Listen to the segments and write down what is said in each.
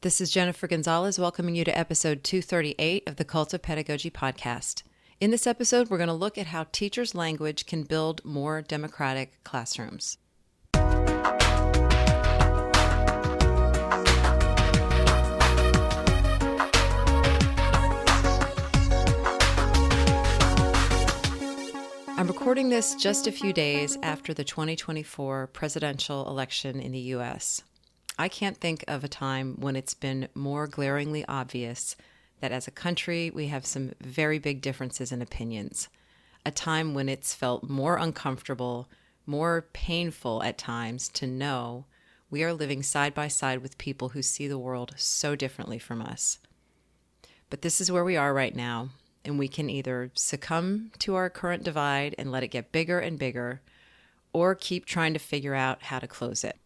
This is Jennifer Gonzalez welcoming you to episode 238 of the Cult of Pedagogy podcast. In this episode, we're going to look at how teachers' language can build more democratic classrooms. I'm recording this just a few days after the 2024 presidential election in the U.S. I can't think of a time when it's been more glaringly obvious that as a country we have some very big differences in opinions. A time when it's felt more uncomfortable, more painful at times to know we are living side by side with people who see the world so differently from us. But this is where we are right now, and we can either succumb to our current divide and let it get bigger and bigger, or keep trying to figure out how to close it.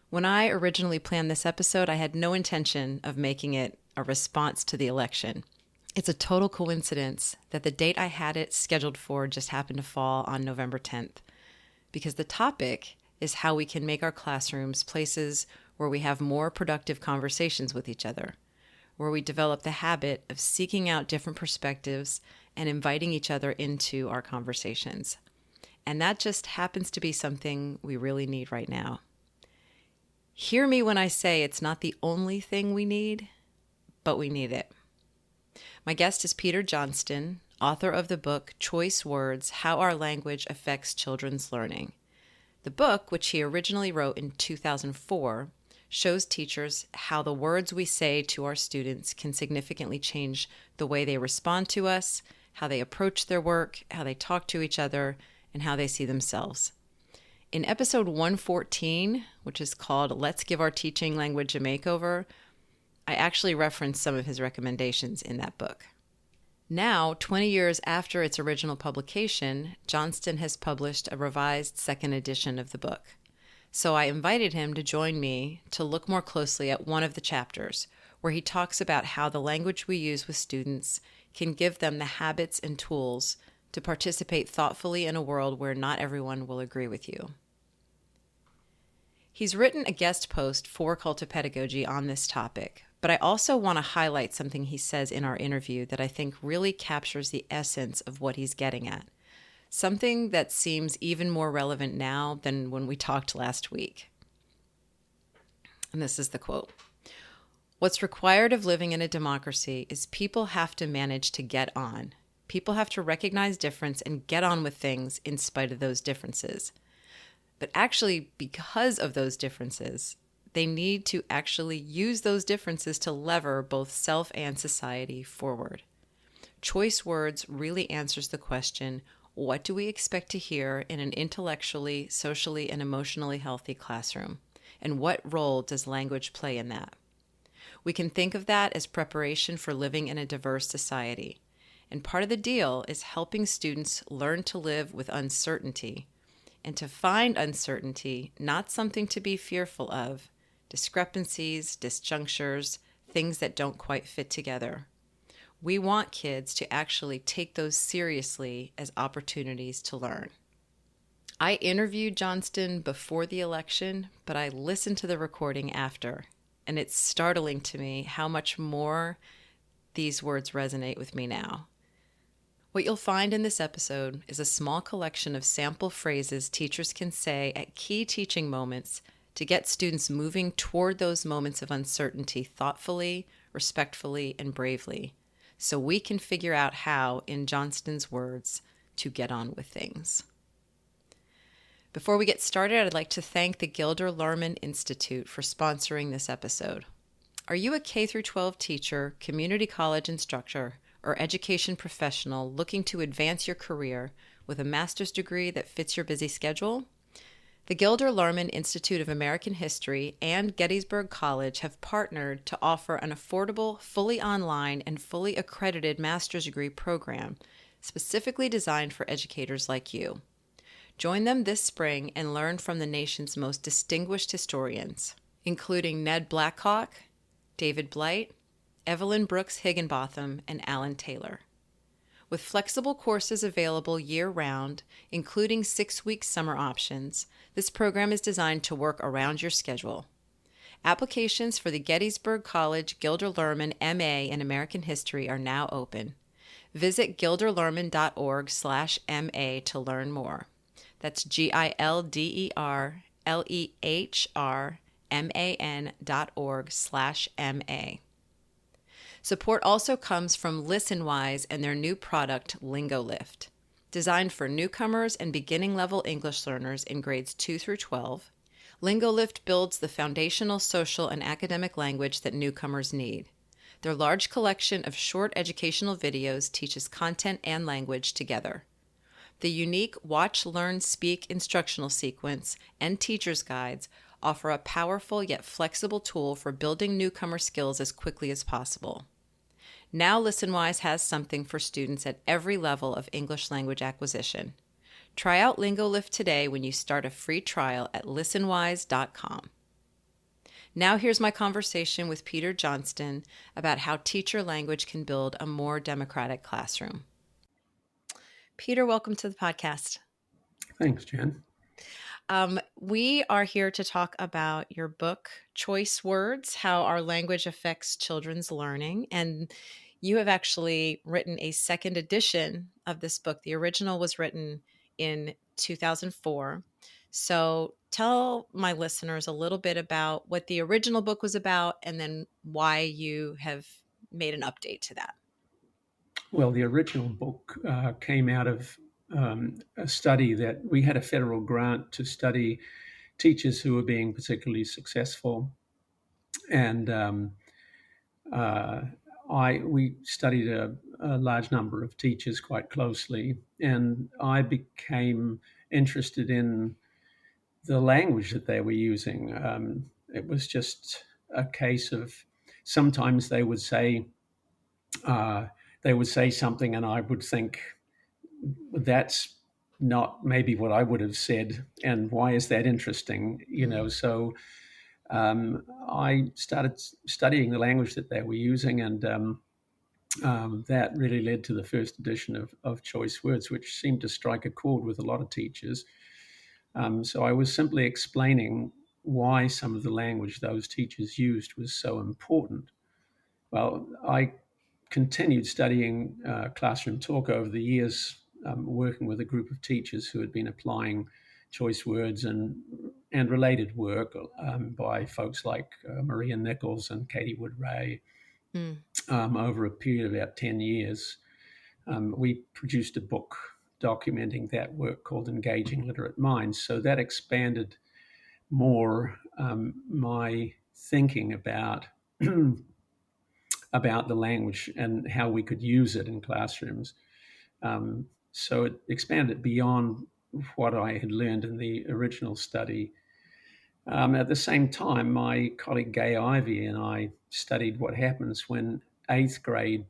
When I originally planned this episode, I had no intention of making it a response to the election. It's a total coincidence that the date I had it scheduled for just happened to fall on November 10th, because the topic is how we can make our classrooms places where we have more productive conversations with each other, where we develop the habit of seeking out different perspectives and inviting each other into our conversations. And that just happens to be something we really need right now. Hear me when I say it's not the only thing we need, but we need it. My guest is Peter Johnston, author of the book Choice Words: How Our Language Affects Children's Learning. The book, which he originally wrote in 2004, shows teachers how the words we say to our students can significantly change the way they respond to us, how they approach their work, how they talk to each other, and how they see themselves. In episode 114, which is called Let's Give Our Teaching Language a Makeover, I actually referenced some of his recommendations in that book. Now, 20 years after its original publication, Johnston has published a revised second edition of the book. So I invited him to join me to look more closely at one of the chapters, where he talks about how the language we use with students can give them the habits and tools to participate thoughtfully in a world where not everyone will agree with you. He's written a guest post for Cult of Pedagogy on this topic, but I also want to highlight something he says in our interview that I think really captures the essence of what he's getting at. Something that seems even more relevant now than when we talked last week. And this is the quote. "What's required of living in a democracy is people have to manage to get on. People have to recognize difference and get on with things in spite of those differences. But actually, because of those differences, they need to actually use those differences to lever both self and society forward. Choice Words really answers the question, what do we expect to hear in an intellectually, socially, and emotionally healthy classroom? And what role does language play in that? We can think of that as preparation for living in a diverse society. And part of the deal is helping students learn to live with uncertainty and to find uncertainty not something to be fearful of, discrepancies, disjunctures, things that don't quite fit together. We want kids to actually take those seriously as opportunities to learn." I interviewed Johnston before the election, but I listened to the recording after, and it's startling to me how much more these words resonate with me now. What you'll find in this episode is a small collection of sample phrases teachers can say at key teaching moments to get students moving toward those moments of uncertainty thoughtfully, respectfully, and bravely, so we can figure out how, in Johnston's words, to get on with things. Before we get started, I'd like to thank the Gilder Lehrman Institute for sponsoring this episode. Are you a K-12 teacher, community college instructor, or education professional looking to advance your career with a master's degree that fits your busy schedule? The Gilder Lehrman Institute of American History and Gettysburg College have partnered to offer an affordable, fully online, and fully accredited master's degree program specifically designed for educators like you. Join them this spring and learn from the nation's most distinguished historians, including Ned Blackhawk, David Blight, Evelyn Brooks Higginbotham, and Alan Taylor. With flexible courses available year-round, including 6-week summer options, this program is designed to work around your schedule. Applications for the Gettysburg College Gilder Lerman MA in American History are now open. Visit gilderlerman.org/MA to learn more. That's GILDERLEHRMAN.org/MA. Support also comes from ListenWise and their new product, LingoLift. Designed for newcomers and beginning level English learners in grades 2 through 12, LingoLift builds the foundational social and academic language that newcomers need. Their large collection of short educational videos teaches content and language together. The unique Watch, Learn, Speak instructional sequence and teacher's guides offer a powerful yet flexible tool for building newcomer skills as quickly as possible. Now ListenWise has something for students at every level of English language acquisition. Try out LingoLift today when you start a free trial at listenwise.com. Now here's my conversation with Peter Johnston about how teacher language can build a more democratic classroom. Peter, welcome to the podcast. Thanks, Jen. We are here to talk about your book, Choice Words, How Our Language Affects Children's Learning. And you have actually written a second edition of this book. The original was written in 2004. So tell my listeners a little bit about what the original book was about and then why you have made an update to that. Well, the original book came out of a study that we had a federal grant to study teachers who were being particularly successful. And we studied a large number of teachers quite closely, and I became interested in the language that they were using. It was just a case of sometimes they would say something, and I would think that's not maybe what I would have said, and why is that interesting? So I started studying the language that they were using, and that really led to the first edition of Choice Words, which seemed to strike a chord with a lot of teachers. So I was simply explaining why some of the language those teachers used was so important. Well, I continued studying classroom talk over the years, working with a group of teachers who had been applying choice words and related work by folks like Maria Nichols and Katie Wood-Ray over a period of about 10 years. We produced a book documenting that work called Engaging Literate Minds. So that expanded more my thinking about the language and how we could use it in classrooms. So it expanded beyond what I had learned in the original study. At the same time, my colleague Gay Ivey and I studied what happens when 8th grade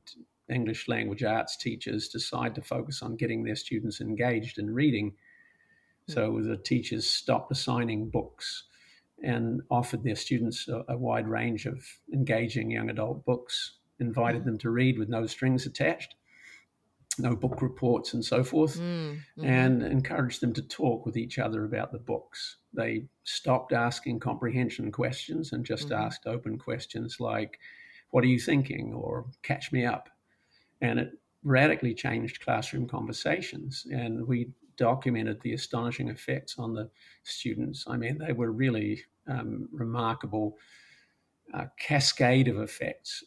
English language arts teachers decide to focus on getting their students engaged in reading. So the teachers stopped assigning books and offered their students a wide range of engaging young adult books, invited them to read with no strings attached, no book reports and so forth, and encouraged them to talk with each other about the books. They stopped asking comprehension questions and just asked open questions like, what are you thinking? Or catch me up. And it radically changed classroom conversations. And we documented the astonishing effects on the students. I mean, they were really remarkable cascade of effects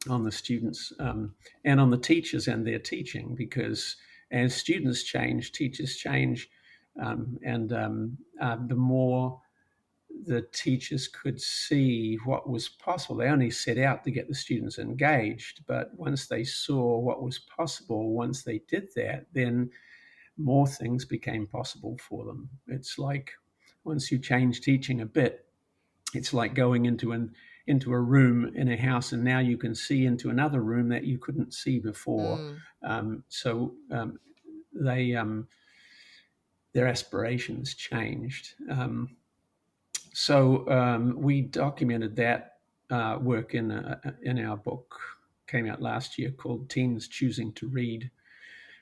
on the students and on the teachers and their teaching, because as students change, teachers change, and the more the teachers could see what was possible. They only set out to get the students engaged, but once they saw what was possible, once they did that, then more things became possible for them. It's like once you change teaching a bit, it's like going into a room in a house, and now you can see into another room that you couldn't see before. Their aspirations changed. So we documented that work in our book, came out last year, called Teens Choosing to Read.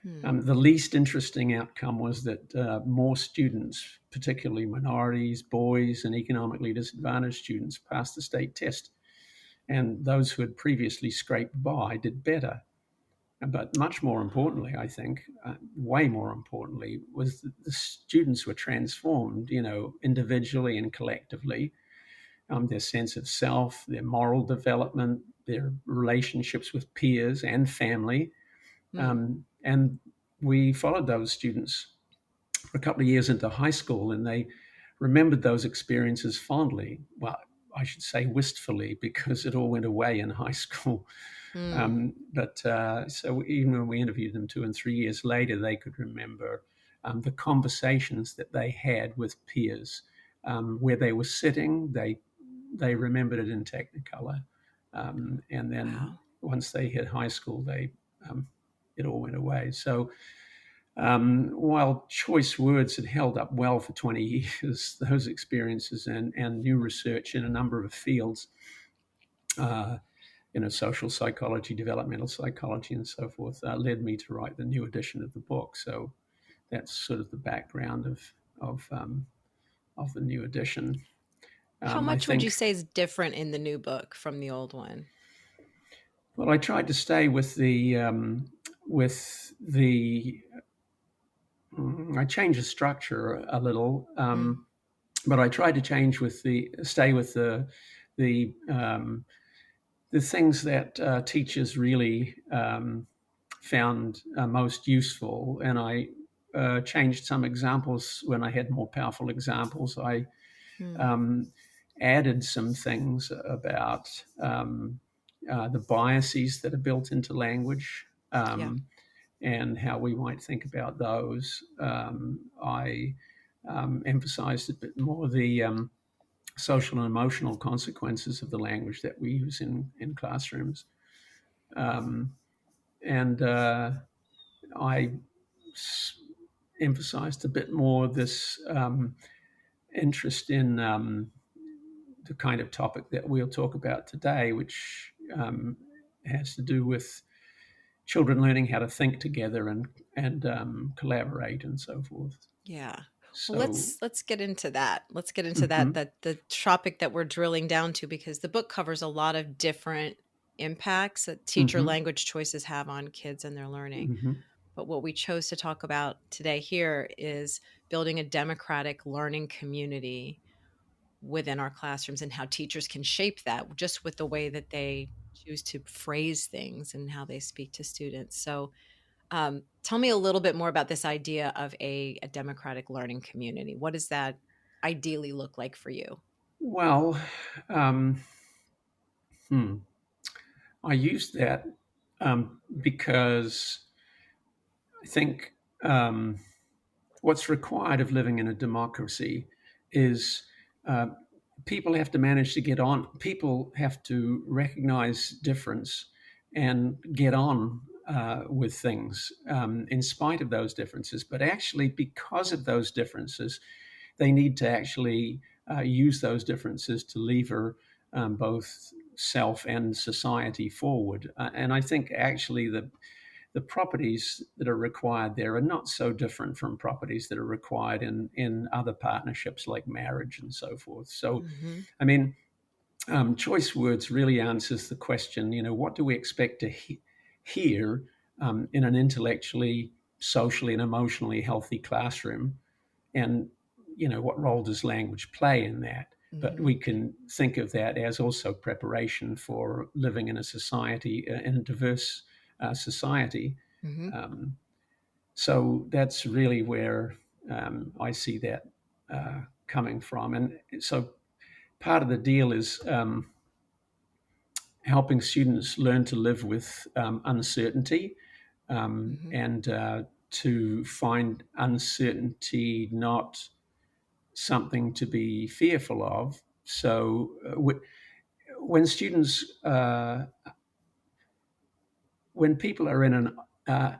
Hmm. The least interesting outcome was that more students, particularly minorities, boys, and economically disadvantaged students, passed the state test. And those who had previously scraped by did better. But much more importantly, I think, way more importantly, was that the students were transformed, individually and collectively. Their sense of self, their moral development, their relationships with peers and family. Hmm. And we followed those students for a couple of years into high school, and they remembered those experiences fondly. Well, I should say wistfully, because it all went away in high school. Hmm. But so even when we interviewed them 2 and 3 years later, they could remember the conversations that they had with peers, where they were sitting. They remembered it in Technicolor, and then Wow. once they hit high school, um, it all went away. So while choice words had held up well for 20 years, those experiences and new research in a number of fields, uh, social psychology, developmental psychology, and so forth, led me to write the new edition of the book. So that's sort of the background of um, of the new edition. How I much would you think. say is different in the new book from the old one? Well, I tried to stay with the. I changed the structure a little, Hmm. but I tried to stay with the things that teachers really found most useful, and I changed some examples when I had more powerful examples. I Hmm. um, added some things about the biases that are built into language. Yeah. And how we might think about those. I emphasized a bit more the social and emotional consequences of the language that we use in classrooms. Um, and I emphasized a bit more this interest in the kind of topic that we'll talk about today, which has to do with children learning how to think together and collaborate and so forth. Yeah. Well, So, let's get into that. Let's get into that mhm, that the topic that we're drilling down to, because the book covers a lot of different impacts that teacher mhm, language choices have on kids and their learning. mhm, But what we chose to talk about today here is building a democratic learning community within our classrooms and how teachers can shape that just with the way that they choose to phrase things and how they speak to students. So, tell me a little bit more about this idea of a democratic learning community. What does that ideally look like for you? well, um, hmm, I use that because I think what's required of living in a democracy is uh, people have to manage to get on. People have to recognize difference and get on with things in spite of those differences. But actually, because of those differences, they need to actually use those differences to lever both self and society forward. And I think actually the properties that are required there are not so different from properties that are required in other partnerships like marriage and so forth. So, Hmm. I mean, choice words really answers the question, what do we expect to hear in an intellectually, socially, and emotionally healthy classroom? And, what role does language play in that? But Hmm. we can think of that as also preparation for living in a society, in a diverse society. Hmm. Um, so that's really where I see that coming from. And so part of the deal is helping students learn to live with uncertainty Hmm. and to find uncertainty not something to be fearful of. So when students, when people are in a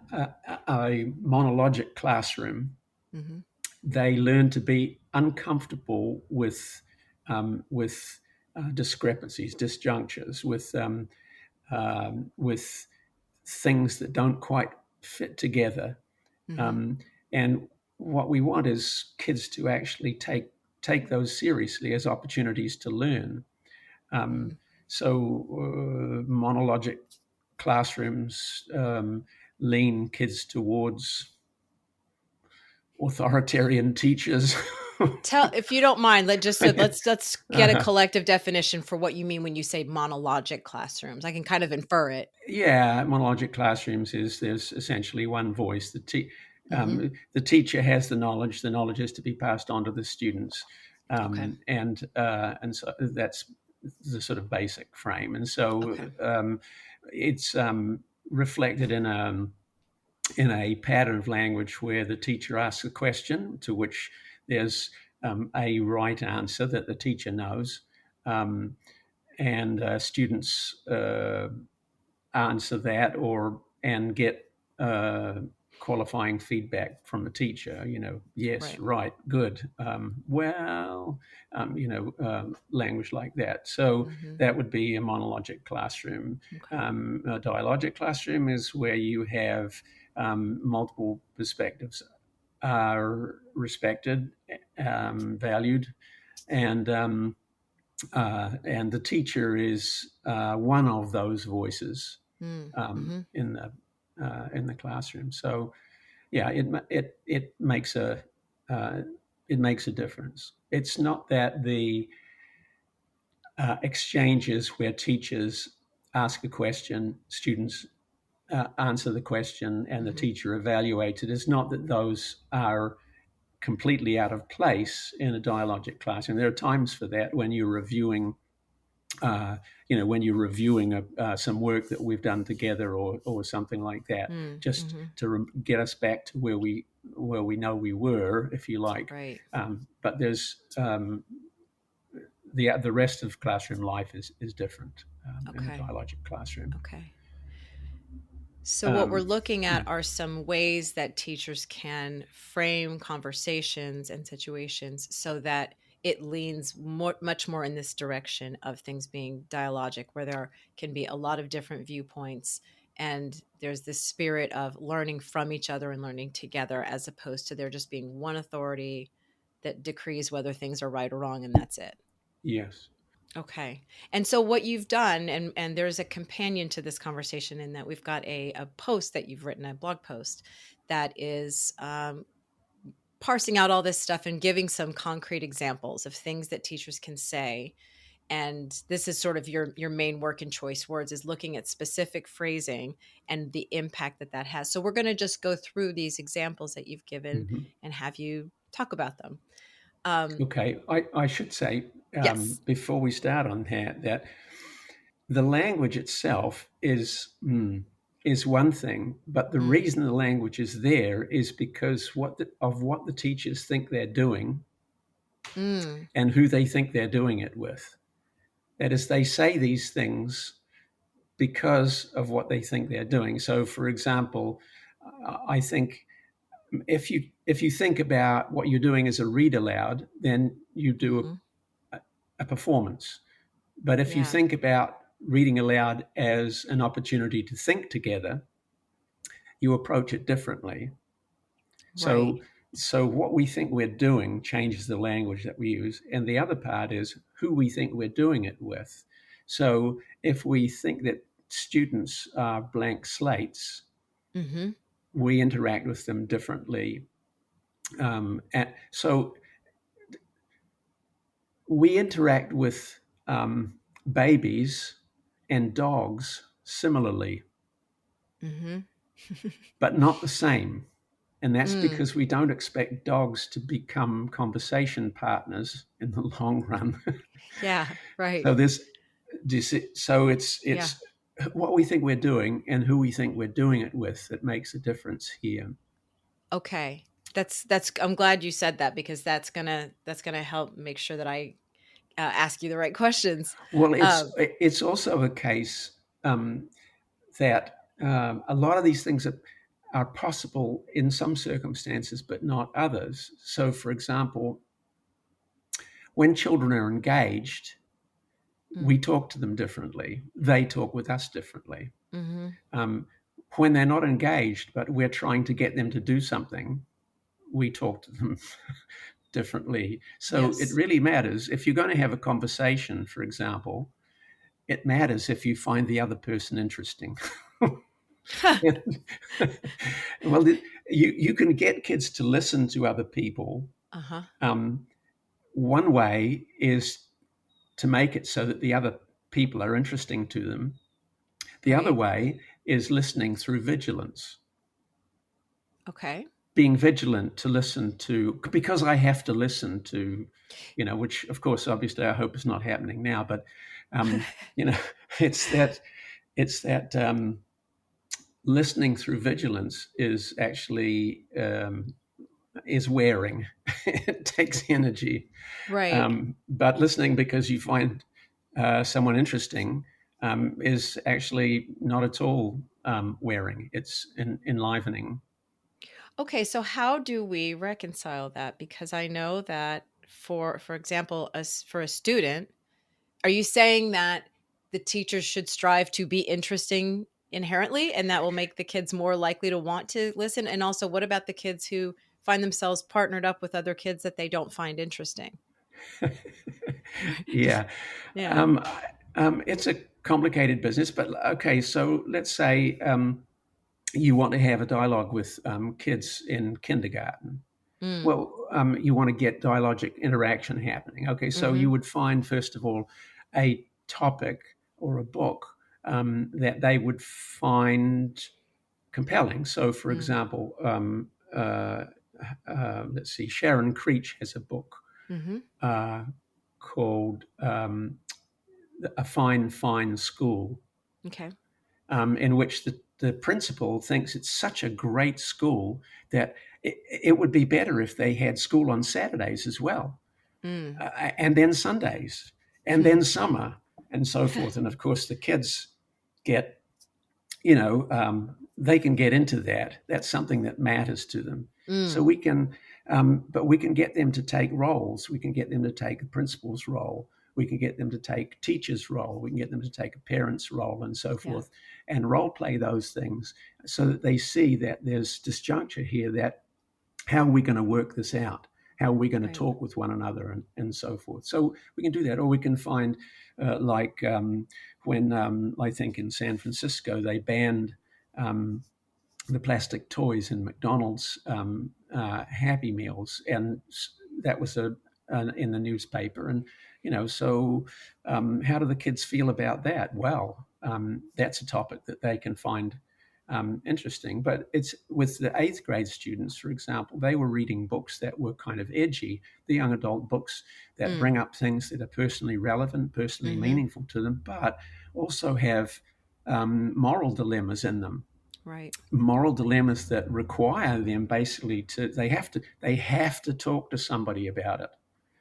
monologic classroom, Hmm. they learn to be uncomfortable with discrepancies, disjunctures, with things that don't quite fit together. Mm-hmm. Um, and what we want is kids to actually take those seriously as opportunities to learn. Mm-hmm. Um, so monologic classrooms lean kids towards authoritarian teachers. Tell, if you don't mind, let's get a uh, collective definition for what you mean when you say monologic classrooms. I can kind of infer it. yeah, monologic classrooms is there's essentially one voice. Mm-hmm. The teacher has the knowledge is to be passed on to the students, Okay. and so that's the sort of basic frame. And so Okay. it's reflected in a pattern of language where the teacher asks a question to which there's a right answer that the teacher knows, um, and students answer that and get qualifying feedback from the teacher. Yes, Right. right, good. Language like that. So Mm-hmm. that would be a monologic classroom. Okay. A dialogic classroom is where you have multiple perspectives are respected, valued, and and the teacher is one of those voices Mm-hmm. in the classroom. So yeah, uh, it makes a difference. It's not that the exchanges where teachers ask a question, students answer the question, and the Mm-hmm. teacher evaluates it. It's not that those are completely out of place in a dialogic classroom. There are times for that when you're reviewing uh, when you're reviewing some work that we've done together or something like that, just Mm-hmm. to get us back to where we know we were, if you like. Right. But there's the rest of classroom life is different in a Okay. dialogic classroom. Okay. So, what we're Um, looking at are some ways that teachers can frame conversations and situations so that it leans much more in this direction of things being dialogic, where there can be a lot of different viewpoints. And there's this spirit of learning from each other and learning together, as opposed to there just being one authority that decrees whether things are right or wrong, and that's it. yes. Okay. And so what you've done, and there's a companion to this conversation in that we've got a post that you've written, a blog post that is parsing out all this stuff and giving some concrete examples of things that teachers can say. And this is sort of your main work in choice words, is looking at specific phrasing and the impact that that has. So we're going to just go through these examples that you've given Hmm. and have you talk about them. Um, Okay, I should say yes. before we start on that the language itself is one thing, but the Mm, reason the language is there is because what the teachers think they're doing mm, and who they think they're doing it with. That is, they say these things because of what they think they're doing. So, for example, I think if you think about what you're doing as a read aloud, then you do hmm. a performance. But if you Yeah. think about reading aloud as an opportunity to think together, you approach it differently. Right. So, so what we think we're doing changes the language that we use, and the other part is who we think we're doing it with. So, if we think that students are blank slates, Mm-hmm. we interact with them differently. And so, we interact with babies and dogs similarly, Mm-hmm. but not the same. And that's Mm. because we don't expect dogs to become conversation partners in the long run. Yeah, right. So this, so Yeah. it's what we think we're doing and who we think we're doing it with that makes a difference here. Okay. That's I'm glad you said that, because that's gonna help make sure that I ask you the right questions. Well, Um, it's also a case that a lot of these things are possible in some circumstances, but not others. So, for example, when children are engaged, we mm, talk to them differently. They talk with us differently. mm-hmm. Um, when they're not engaged, but we're trying to get them to do something, we talk to them differently. So it Yes. really matters. If you're going to have a conversation, for example, it matters if you find the other person interesting. Well, you can get kids to listen to other people. Uh-huh. Um, one way is to make it so that the other people are interesting to them. The other Right. way is listening through vigilance, Okay. being vigilant to listen to, because I have to listen to, which of course, obviously, I hope is not happening now, but, you know, it's that listening through vigilance is actually is wearing. It takes energy. Right. But listening because you find someone interesting is actually not at all wearing. It's enlivening. Okay, so how do we reconcile that? Because I know that for example, as for a student, are you saying that the teachers should strive to be interesting inherently and that will make the kids more likely to want to listen? And also, what about the kids who find themselves partnered up with other kids that they don't find interesting? Yeah. Yeah. Um, it's a complicated business, but okay, so let's say you want to have a dialogue with kids in kindergarten. Mm. Well, you want to get dialogic interaction happening. Okay, so you Mhm. would find, first of all, a topic or a book that they would find compelling. So, for Mm. example, let's see, Sharon Creech has a book Mhm. uh, called A Fine, Fine School, Okay. in which the principal thinks it's such a great school that it would be better if they had school on Saturdays as well, Mm. and then Sundays, and then summer, and so forth. And of course, the kids get, they can get into that. That's something that matters to them. So Mm. but we can get them to take roles. We can get them to take a principal's role. We can get them to take teacher's role. We can get them to take a parent's role, and so Yeah. forth, and role play those things so that they see that there's disjuncture here. That how are we going to work this out? How are we going to Right. talk with one another, and so forth? So we can do that, or we can find, like when I think in San Francisco they banned um, the plastic toys in McDonald's Happy Meals, and that was in the newspaper. And so how do the kids feel about that? Well, that's a topic that they can find interesting. But it's with the eighth grade students, for example, they were reading books that were kind of edgy, the young adult books that Mm. bring up things that are personally relevant, personally Mhm. meaningful to them, but also have moral dilemmas in them, Right. moral dilemmas that require them basically to they have to talk to somebody about it.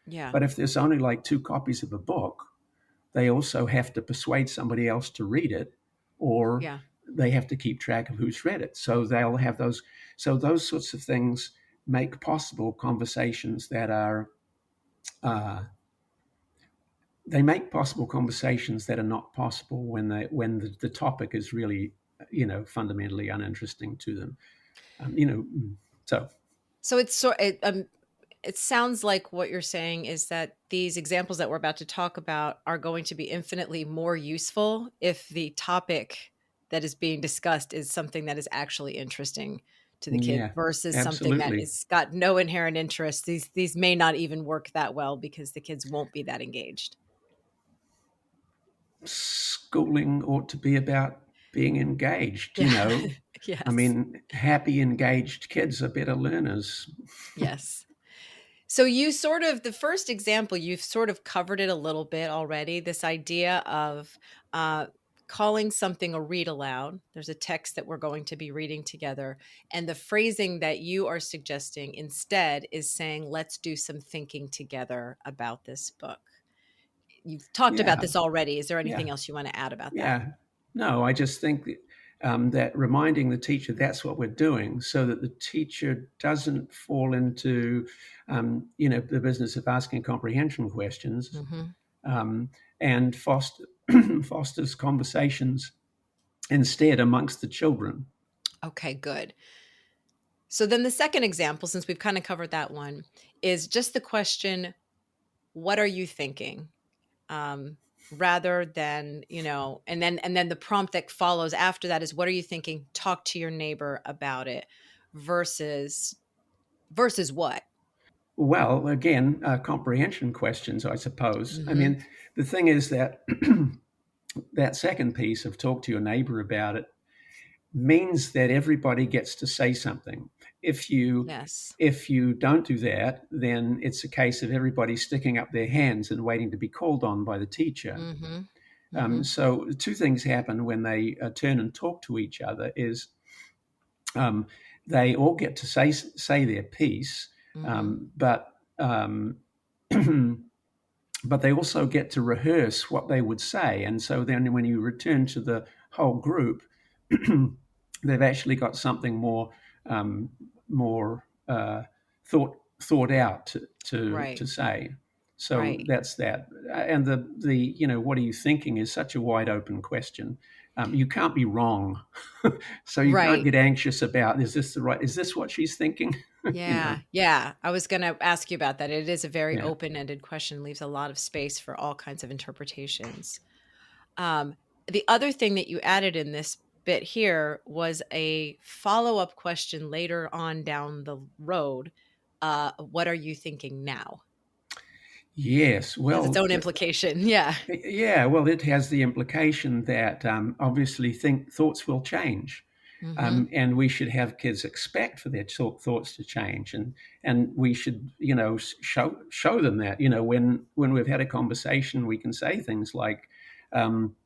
Yeah. But if there's only like two copies of a book, they also have to persuade somebody else to read it, or Yeah. they have to keep track of who's read it. So they'll have those. So those sorts of things make possible conversations that are uh, they make possible conversations that are not possible when the topic is really fundamentally uninteresting to them. So So it sounds like what you're saying is that these examples that we're about to talk about are going to be infinitely more useful if the topic that is being discussed is something that is actually interesting to the kid yeah, versus something that absolutely. is got no inherent interest. These may not even work that well because the kids won't be that engaged. Schooling ought to be about being engaged. Yeah. I Yes. mean, happy, engaged kids are better learners. Yes. So you sort of the first example, you've sort of covered it a little bit already. This idea of uh, calling something a read aloud. There's a text that we're going to be reading together, and the phrasing that you are suggesting instead is saying, "Let's do some thinking together about this book." You've talked about Yeah, this already. Is there yeah, anything else you want to add about that? yeah. No, I just think that reminding the teacher that's what we're doing, so that the teacher doesn't fall into, the business of asking comprehension questions, Hmm. um, and fosters conversations instead amongst the children. Okay, good. So then the second example, since we've kind of covered that one, is just the question, what are you thinking? Um, Rather than, and then the prompt that follows after that is, what are you thinking? Talk to your neighbor about it versus what? Well, again, comprehension questions, I suppose. I Mm-hmm. mean, the thing is that that second piece of talk to your neighbor about it means that everybody gets to say something. If you Yes. if you don't do that, then it's a case of everybody sticking up their hands and waiting to be called on by the teacher. Mm-hmm. Mm-hmm. So two things happen when they turn and talk to each other: is um, they all get to say their piece, Mm-hmm. but but they also get to rehearse what they would say. And so then when you return to the whole group, they've actually got something um, more thought out to Right. say. So Right. that's that. And the what are you thinking is such a wide open question. You can't be wrong, so you can't Right. get anxious about is this what she's thinking? you know, Yeah. Yeah. I was going to ask you about that. It is a very yeah. open-ended question, leaves a lot of space for all kinds of interpretations. Um, the other thing that you added in this bit here was a follow-up question later on down the road. What are you thinking now? Yes, Has its well, own implication. Yeah. yeah, well, it has the implication that obviously thoughts will change, Mm-hmm. and we should have kids expect for their thoughts to change, and we should show them that when we've had a conversation, we can say things like. Um,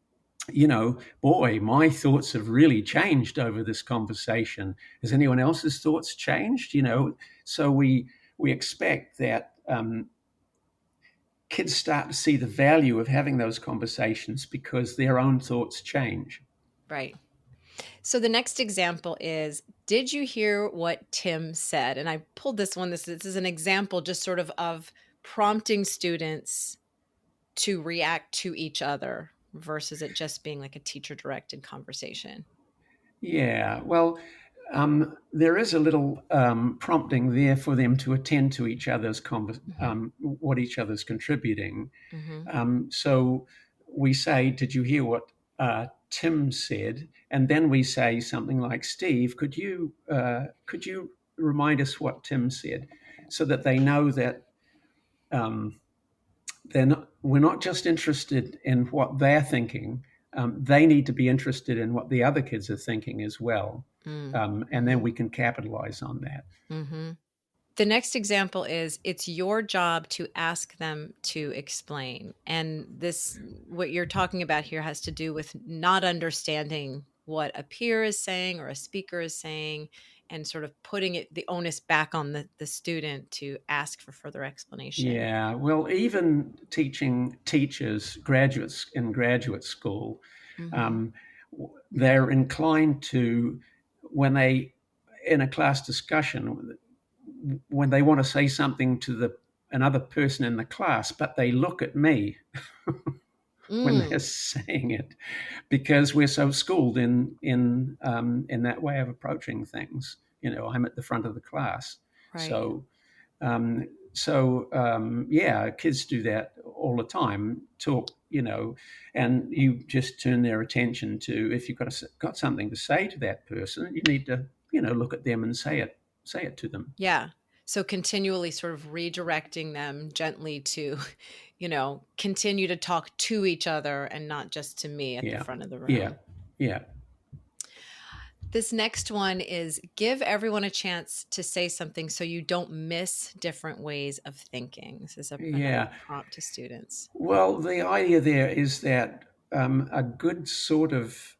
Boy, my thoughts have really changed over this conversation. Has anyone else's thoughts changed? So we expect that kids start to see the value of having those conversations because their own thoughts change. Right. So the next example is, did you hear what Tim said? And I pulled this one. This is an example just sort of prompting students to react to each other versus it just being like a teacher directed conversation. Yeah, well, there is a little prompting there for them to attend to each other's Hmm. what each other's contributing. Hmm. So we say, "Did you hear what Tim said?" And then we say something like, "Steve, could you remind us what Tim said?" So that they know that um, we're not just interested in what they're thinking. They need to be interested in what the other kids are thinking as well. And then Mm-hmm. we can capitalize on that. Hmm. The next example is, it's your job to ask them to explain. And this, what you're talking about here, has to do with not understanding what a peer is saying or a speaker is saying, and sort of putting the onus back on the student to ask for further explanation. Yeah, well, even teaching teachers, graduates in graduate school, Hmm. um, they're inclined to, when they, in a class discussion, when they want to say something to another person in the class, but they look at me when they're Mm, saying it, because we're so schooled in that way of approaching things. I'm at the front of the class, right. so yeah, kids do that all the time. Talk, and you just turn their attention to, if you've got something to say to that person, you need to look at them and say it to them. Yeah. So continually sort of redirecting them gently to, continue to talk to each other and not just to me at the Yeah, front of the yeah, room. yeah, This next one is, give everyone a chance to say something so you don't miss different ways of thinking. This is another yeah. prompt to students. Well, the idea there is that a good sort of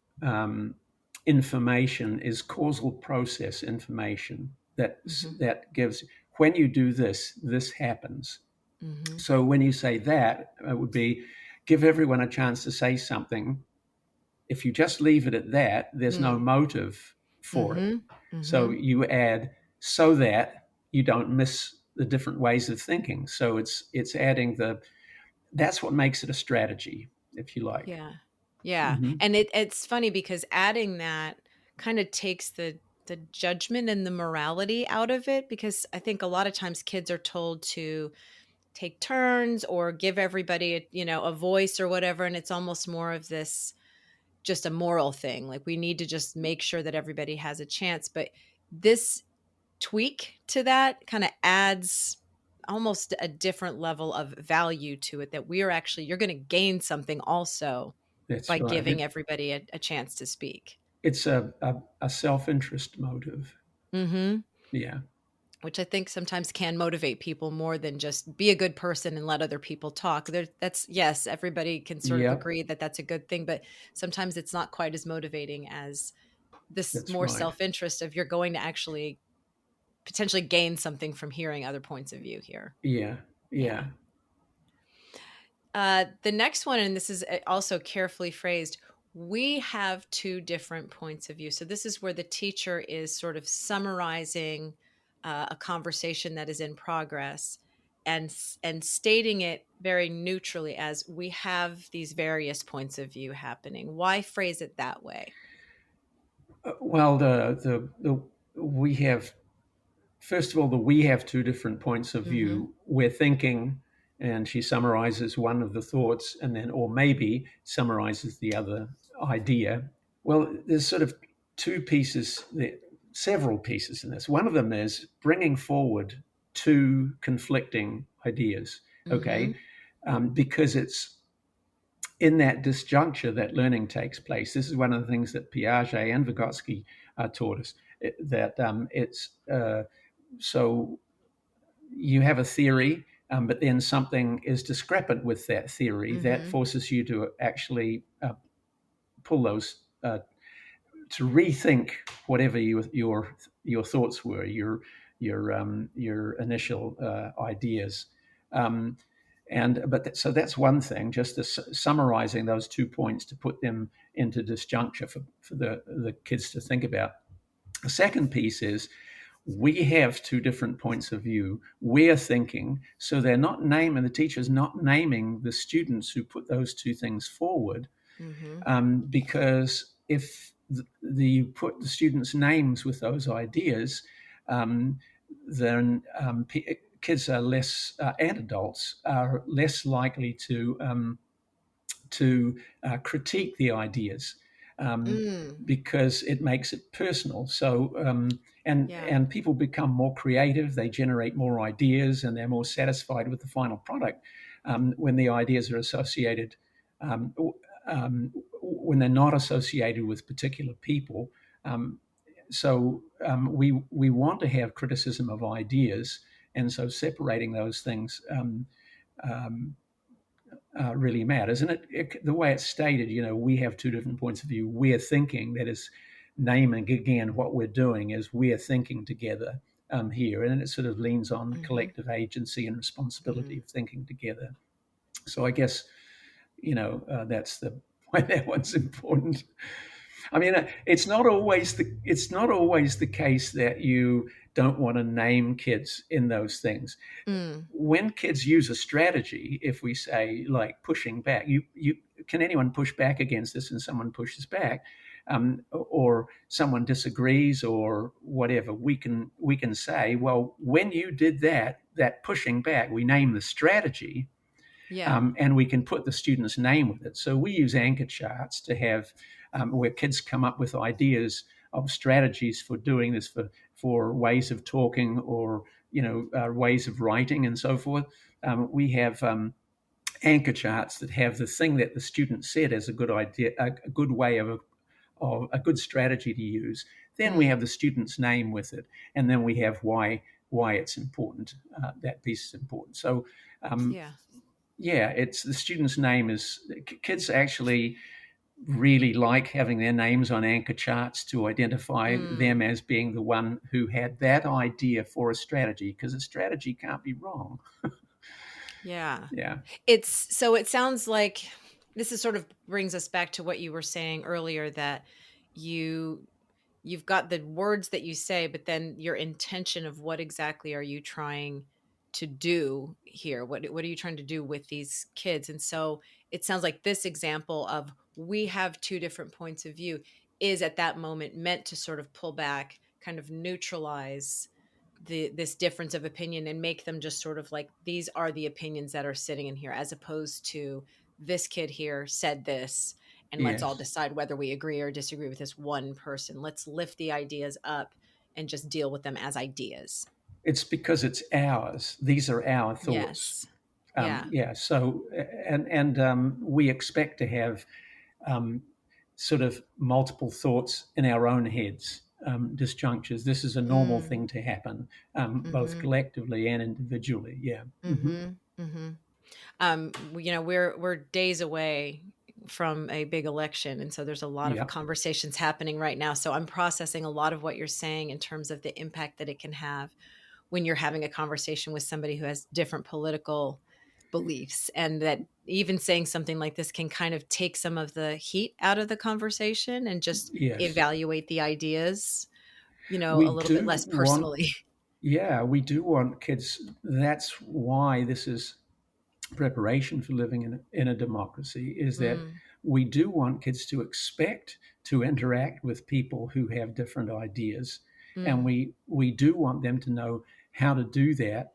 information is causal process information Hmm. that gives, when you do this, this happens. Hmm. So when you say that, it would be, give everyone a chance to say something. If you just leave it at that, there's no Mm. motive for it. Hmm. So Hmm. you add, so that you don't miss the different ways of thinking. So it's adding that's what makes it a strategy, if you like. Yeah. Yeah. Hmm. And it's funny because adding that kind of takes the judgment and the morality out of it, because I think a lot of times kids are told to take turns or give everybody a voice or whatever, and it's almost more of this just a moral thing, like we need to just make sure that everybody has a chance. But this tweak to that kind of adds almost a different level of value to it, that we are actually, you're going to gain something also by That's right. giving everybody a chance to speak. It's a self-interest motive. Hmm. Yeah. Which I think sometimes can motivate people more than just be a good person and let other people talk. That's, yes, everybody can sort of Yep. agree that that's a good thing, but sometimes it's not quite as motivating as this That's more right. self-interest of you're going to actually potentially gain something from hearing other points of view here. Yeah. Yeah. Yeah. The next one, and this is also carefully phrased, we have two different points of view. So this is where the teacher is sort of summarizing a conversation that is in progress, and stating it very neutrally as we have these various points of view happening. Why phrase it that way? Well, the we have first of all, we have two different points of Mm-hmm. view. We're thinking, and she summarizes one of the thoughts, and then, or maybe summarizes the other idea. Well, there's sort of two pieces, several pieces in this. One of them is bringing forward two conflicting ideas, Mm-hmm. okay? Because it's in that disjuncture that learning takes place. This is one of the things that Piaget and Vygotsky taught us, that it's so you have a theory, but then something is discrepant with that theory that Mm-hmm. forces you to actually pull those to rethink whatever your thoughts were, your initial ideas. Um, so that's one thing, just summarizing those 2 points to put them into disjuncture for the kids to think about. The second piece is we have two different points of view. We're thinking, so they're not naming, the teacher's not naming the students who put those two things forward, Mm-hmm. because if you put the students' names with those ideas, um, then kids are less, and adults are less likely to critique the ideas, um, Mm. because it makes it personal. So Yeah. and people become more creative. They generate more ideas, and they're more satisfied with the final product when the ideas are associated. Um, when they're not associated with particular people. Um, we want to have criticism of ideas, and so separating those things um, really matters. And the way it's stated, we have two different points of view. We're thinking, that is naming again what we're doing is we're thinking together here. And it sort of leans on Mm-hmm. collective agency and Mm-hmm. responsibility of thinking together. So I guess, that's the why that one's important. I mean, it's not always the case that you don't want to name kids in those things. Mm. When kids use a strategy, if we say like pushing back, you can anyone push back against this and someone pushes back, or someone disagrees or whatever, we can say, well, when you did that pushing back, we name the strategy, Yeah. and we can put the student's name with it. So we use anchor charts to have where kids come up with ideas of strategies for doing this, for ways of talking, or ways of writing and so forth. We have anchor charts that have the thing that the student said as a good idea, a good way of a good strategy to use. Then we Mm. have the student's name with it, and then we have why it's important. That piece is important. So um, Yeah. yeah, it's the student's name is kids actually really like having their names on anchor charts to identify them Mm. as being the one who had that idea for a strategy, because a strategy can't be wrong. Yeah. Yeah. It's so it sounds like this is sort of brings us back to what you were saying earlier, that you you've got the words that you say, but then your intention of what exactly are you trying to do here? What are you trying to do with these kids? And so it sounds like this example of we have two different points of view. is at that moment meant to sort of pull back, kind of neutralize this difference of opinion and make them just sort of like, these are the opinions that are sitting in here, as opposed to this kid here said this, and let's all Yes. decide whether we agree or disagree with this one person. Let's lift the ideas up and just deal with them as ideas. It's because it's ours. These are our thoughts. Yes. Yeah. Yeah. So, we expect to have um, sort of multiple thoughts in our own heads, disjunctures. This is a normal Mm. thing to happen, both Mm-hmm. collectively and individually. Yeah. Mm-hmm. Mm-hmm. Mm-hmm. We're days away from a big election, and so there's a lot of Yeah. conversations happening right now. So I'm processing a lot of what you're saying in terms of the impact that it can have when you're having a conversation with somebody who has different political beliefs, and that even saying something like this can kind of take some of the heat out of the conversation and just Yes. evaluate the ideas, a We little bit do less want, personally. yeah, we do want kids. That's why this is preparation for living in a democracy, is that Mm, we do want kids to expect to interact with people who have different ideas. And mm, we do want them to know how to do that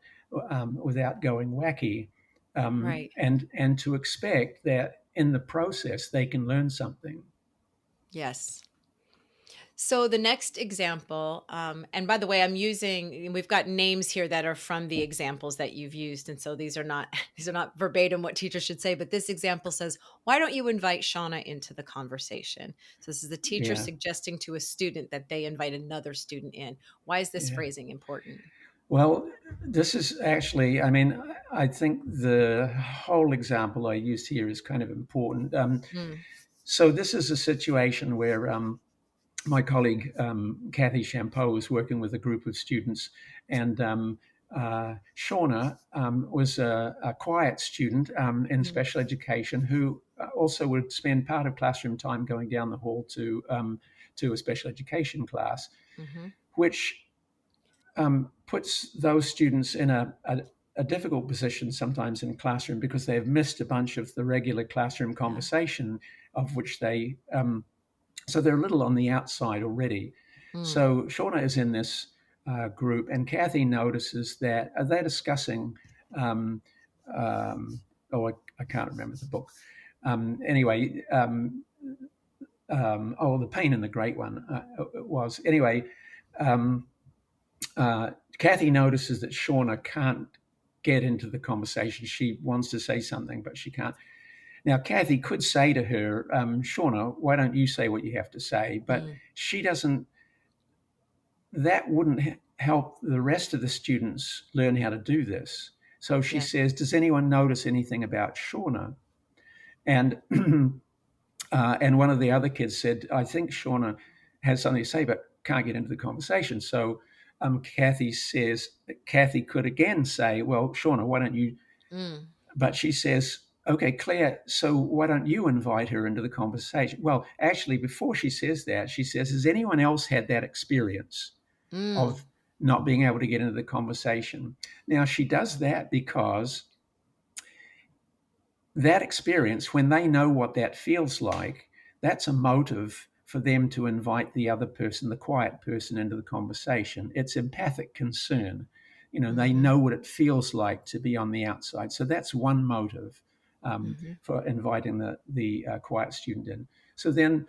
without going wacky, right. and to expect that in the process they can learn something. Yes. So the next example, and by the way, we've got names here that are from the examples that you've used. And so these are not, these are not verbatim what teachers should say, but this example says, why don't you invite Shauna into the conversation? So this is the teacher Yeah, suggesting to a student that they invite another student in. Why is this yeah. phrasing important? Well, this is actually, I mean, I think the whole example I used here is kind of important. Mm, So this is a situation where my colleague Kathy Champeau was working with a group of students, and Shauna was a quiet student in mm, special education who also would spend part of classroom time going down the hall to a special education class, mm-hmm. which puts those students in a difficult position sometimes in classroom because they've missed a bunch of the regular classroom Yeah. conversation of which they so they're a little on the outside already. Mm, So Shauna is in this group, and Kathy notices that they're discussing. Um, I can't remember the book. Anyway, The Pain and the Great One was anyway. Um, Kathy notices that Shauna can't get into the conversation. She wants to say something, but she can't. Now, Kathy could say to her, Shauna, why don't you say what you have to say? But mm, she doesn't, that wouldn't help the rest of the students learn how to do this. So she yes. says, does anyone notice anything about Shauna? And and one of the other kids said, I think Shauna has something to say, but can't get into the conversation. So Kathy says, Kathy could again say, well, Shauna, why don't you, Mm, but she says, okay, Claire, so why don't you invite her into the conversation? Well, actually, before she says that, she says, has anyone else had that experience mm, of not being able to get into the conversation? Now, she does that because that experience, when they know what that feels like, that's a motive for them to invite the other person, the quiet person, into the conversation. It's empathic concern. They mm-hmm, know what it feels like to be on the outside. So that's one motive mm-hmm, for inviting the quiet student in. So then,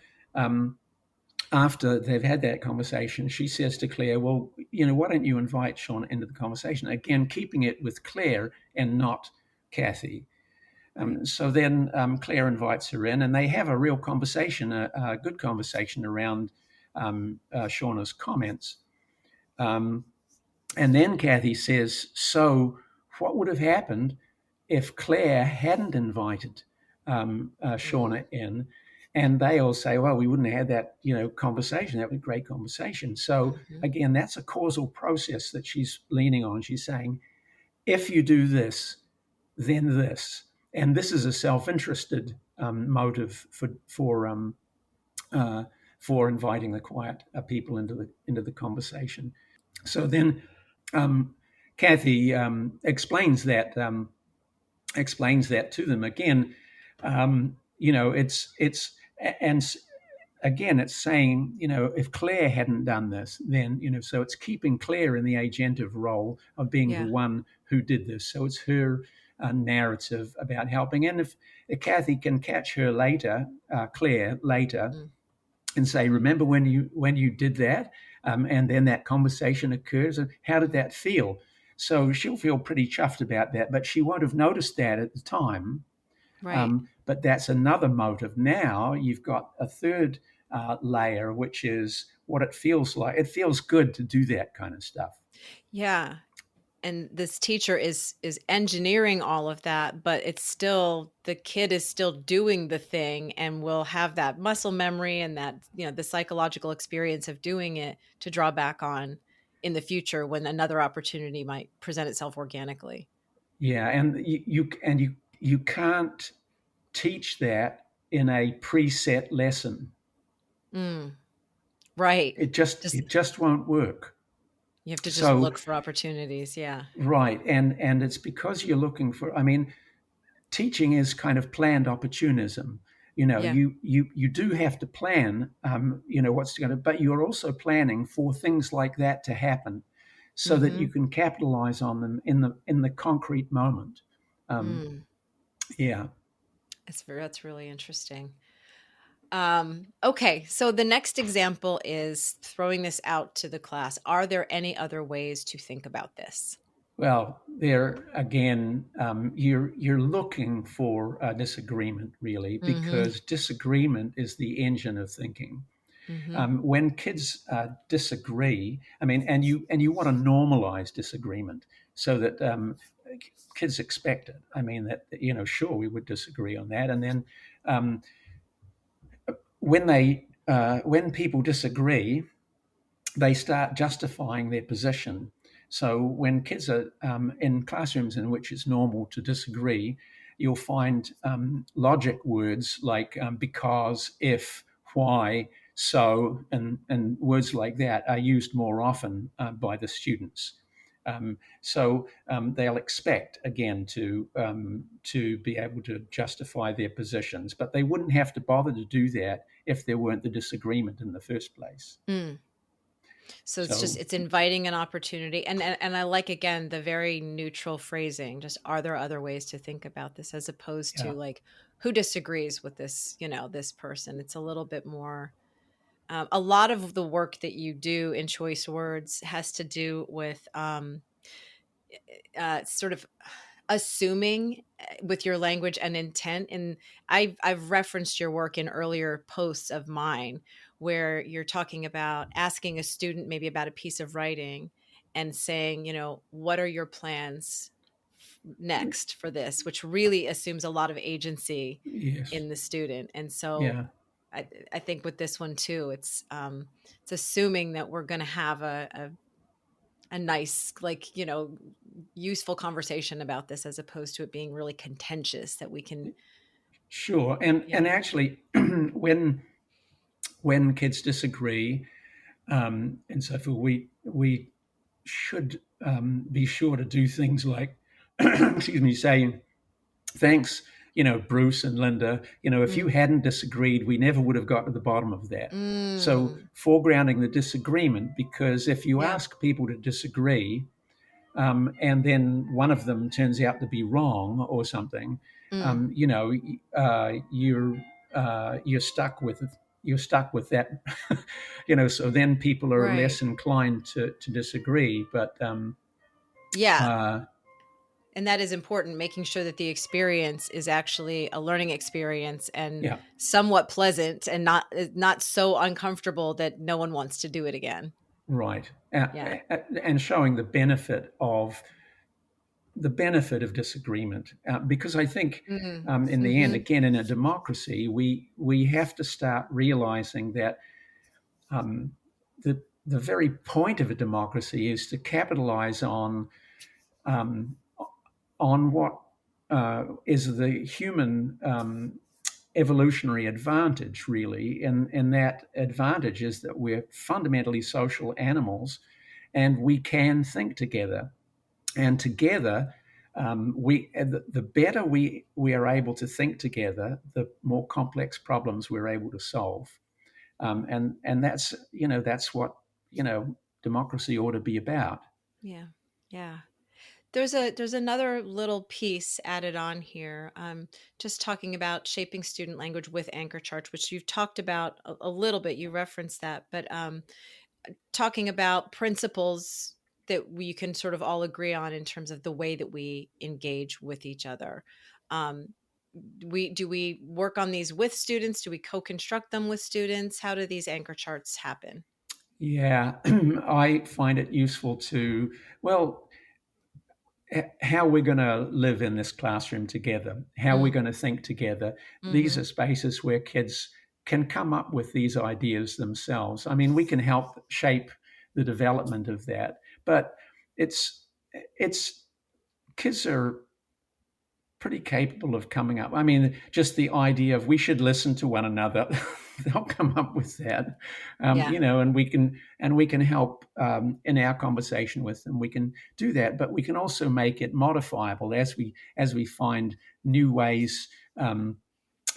after they've had that conversation, she says to Claire, well, why don't you invite Sean into the conversation? Again, keeping it with Claire and not Kathy. right. So then Claire invites her in, and they have a real conversation, a good conversation around Shauna's comments. Um, and then Kathy says, so what would have happened if Claire hadn't invited Mm, Shauna in? And they all say, well, we wouldn't have had that, conversation. That was a great conversation. So mm-hmm, again, that's a causal process that she's leaning on. She's saying, if you do this, then this. And this is a self-interested motive uh, for inviting the quiet people into the conversation. So then Kathy explains that to them again. It's and again, it's saying, if Claire hadn't done this, then, so it's keeping Claire in the agentive role of being the Yeah. one who did this. So it's her narrative about helping. And if Kathy can catch her later, Claire later, Mm. and say, remember when you did that, and then that conversation occurs, and how did that feel? So she'll feel pretty chuffed about that, but she won't have noticed that at the time. Right. But that's another motive. Now you've got a third layer, which is what it feels like. It feels good to do that kind of stuff. Yeah. And this teacher is engineering all of that, but it's still, the kid is still doing the thing and will have that muscle memory and that, the psychological experience of doing it to draw back on in the future when another opportunity might present itself organically. Yeah, and you can't teach that in a preset lesson. Mm, right. It just Just it just won't work. You have to just So look for opportunities. Yeah. right, and it's because you're looking for. I mean, teaching is kind of planned opportunism. Yeah. You do have to plan, what's going to, but you're also planning for things like that to happen, so that you Mm-hmm. can capitalize on them in the concrete moment. Um, Mm. yeah. That's really interesting. Okay, so the next example is throwing this out to the class. Are there any other ways to think about this? Well, there again, you're looking for a disagreement, really, Mm-hmm. because disagreement is the engine of thinking. Mm-hmm. When kids disagree, I mean, and you want to normalize disagreement so that kids expect it. I mean, that sure, we would disagree on that, and then um, when people disagree, they start justifying their position. So when kids are in classrooms in which it's normal to disagree, you'll find logic words like because, if, why, so, and words like that are used more often by the students. So they'll expect again to be able to justify their positions, but they wouldn't have to bother to do that if there weren't the disagreement in the first place. Mm. So So it's inviting an opportunity, and I like, again, the very neutral phrasing. Just, are there other ways to think about this, as opposed yeah. to like, who disagrees with this, this person. It's a little bit more. A lot of the work that you do in choice words has to do with sort of assuming with your language and intent. And I've referenced your work in earlier posts of mine, where you're talking about asking a student maybe about a piece of writing and saying, what are your plans next for this, which really assumes a lot of agency Yes. in the student. And so Yeah. I think with this one too, it's assuming that we're going to have a nice, like, useful conversation about this, as opposed to it being really contentious, that we can. Sure. And Yeah. and actually, when kids disagree, and so forth, we should be sure to do things like, excuse me, saying thanks, Bruce and Linda. If you Mm, hadn't disagreed, we never would have got to the bottom of that. So mm, foregrounding the disagreement, because if you yeah. ask people to disagree, and then one of them turns out to be wrong or something, Mm, um, you know, you're stuck with that, So then people are right. less inclined to disagree. But Yeah. uh, And that is important, making sure that the experience is actually a learning experience and yeah, somewhat pleasant, and not so uncomfortable that no one wants to do it again. right, Yeah. and showing the benefit of disagreement, because I think Mm, in the end, mm-hmm. again, in a democracy, we have to start realizing that um, the very point of a democracy is to capitalize um, on what is the human evolutionary advantage, really, and that advantage is that we're fundamentally social animals, and we can think together, and together. The better we are able to think together, the more complex problems we're able to solve. And that's what democracy ought to be about. Yeah. Yeah. There's another little piece added on here, just talking about shaping student language with anchor charts, which you've talked about a little bit. You referenced that, but talking about principles that we can sort of all agree on in terms of the way that we engage with each other. Um, do we work on these with students? Do we co-construct them with students? How do these anchor charts happen? Yeah, I find it useful to, well, how we're going to live in this classroom together, how we're Mm, going to think together. These hmm. are spaces where kids can come up with these ideas themselves. I mean, we can help shape the development of that, but it's it's kids are pretty capable of coming up. I mean, just the idea of we should listen to one another, they'll come up with that, Yeah. and we can help in our conversation with them. We can do that, but we can also make it modifiable as we find new ways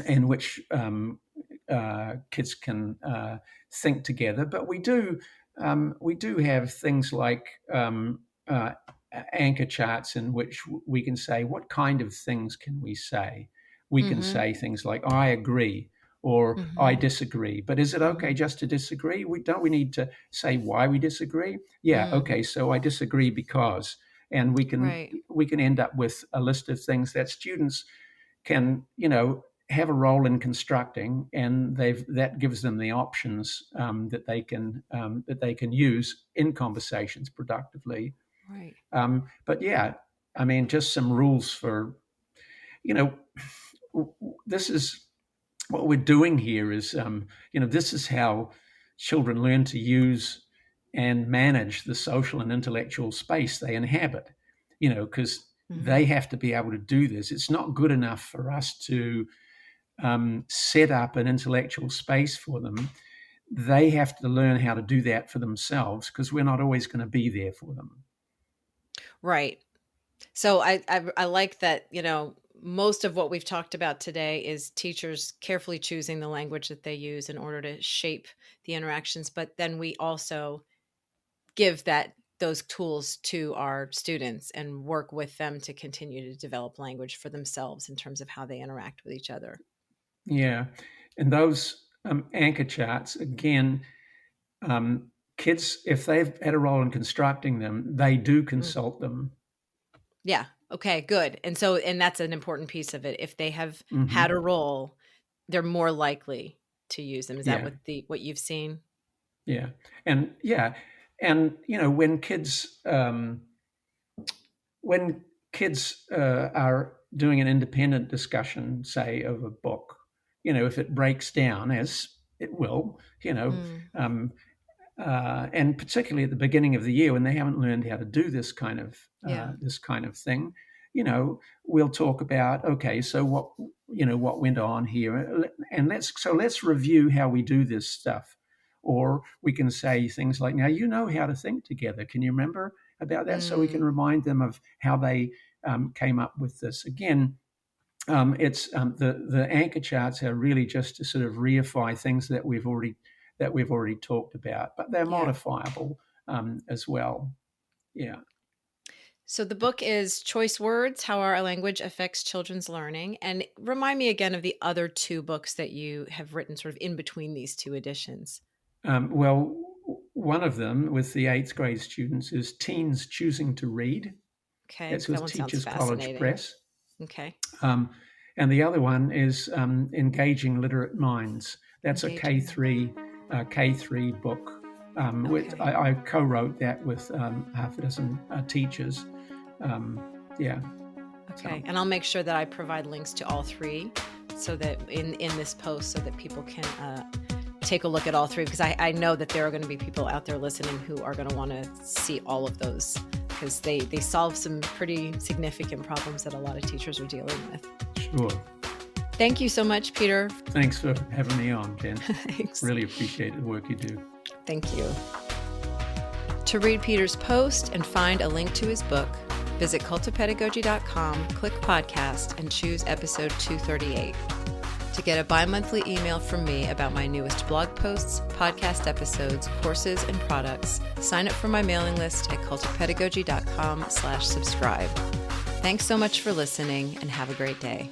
in which kids can think together. But we do have things like uh, anchor charts in which we can say what kind of things can we say. We can Hmm. say things like I agree or I Hmm. disagree. But is it okay Hmm. just to disagree? We need to say why we disagree? Yeah, Mm, okay, so I disagree because, and right. we can end up with a list of things that students can have a role in constructing, and that gives them the options that they can use in conversations productively. Right. But yeah, I mean, just some rules for you know this is what we're doing here is this is how children learn to use and manage the social and intellectual space they inhabit. Because they Hmm. have to be able to do this. It's not good enough for us to set up an intellectual space for them. They have to learn how to do that for themselves because we're not always going to be there for them. Right. So I like that, most of what we've talked about today is teachers carefully choosing the language that they use in order to shape the interactions, but then we also give those tools to our students and work with them to continue to develop language for themselves in terms of how they interact with each other. Yeah. And those anchor charts, again, um, kids, if they've had a role in constructing them, they do Mm. consult them. Yeah. Okay, good. And that's an important piece of it. If they have had Hmm. a role, they're more likely to use them. Is that Yeah. what you've seen? Yeah. And yeah. And, when kids are doing an independent discussion, say, of a book, if it breaks down, as it will, Mm, um, and particularly at the beginning of the year when they haven't learned how to do yeah. this kind of thing, we'll talk about okay, so what went on here, and let's review how we do this stuff, or we can say things like, now how to think together. Can you remember about that? So we can Mm, remind them of how they came up with this again. It's the anchor charts are really just to sort of reify things that we've already talked about, but they're yeah. modifiable as well. Yeah. So the book is Choice Words: How Our Language Affects Children's Learning. And remind me again of the other two books that you have written sort of in between these two editions. Well, one of them with the eighth grade students is Teens Choosing to Read. Okay, It's that with one sounds Teachers College fascinating. Press. Okay. Um, and the other one is Engaging Literate Minds. That's a Engaging. K3 book. Okay. I co-wrote that with half a dozen teachers. Um, yeah. Okay. So And I'll make sure that I provide links to all three so that in this post so that people can take a look at all three, because I know that there are going to be people out there listening who are going to want to see all of those because they solve some pretty significant problems that a lot of teachers are dealing with. sure. Thank you so much, Peter. Thanks for having me on, Jen. Thanks. Really appreciate the work you do. Thank you. To read Peter's post and find a link to his book, visit cultopedagogy.com, click podcast, and choose episode 238. To get a bi-monthly email from me about my newest blog posts, podcast episodes, courses, and products, sign up for my mailing list at cultofpedagogy.com/subscribe. Thanks so much for listening, and have a great day.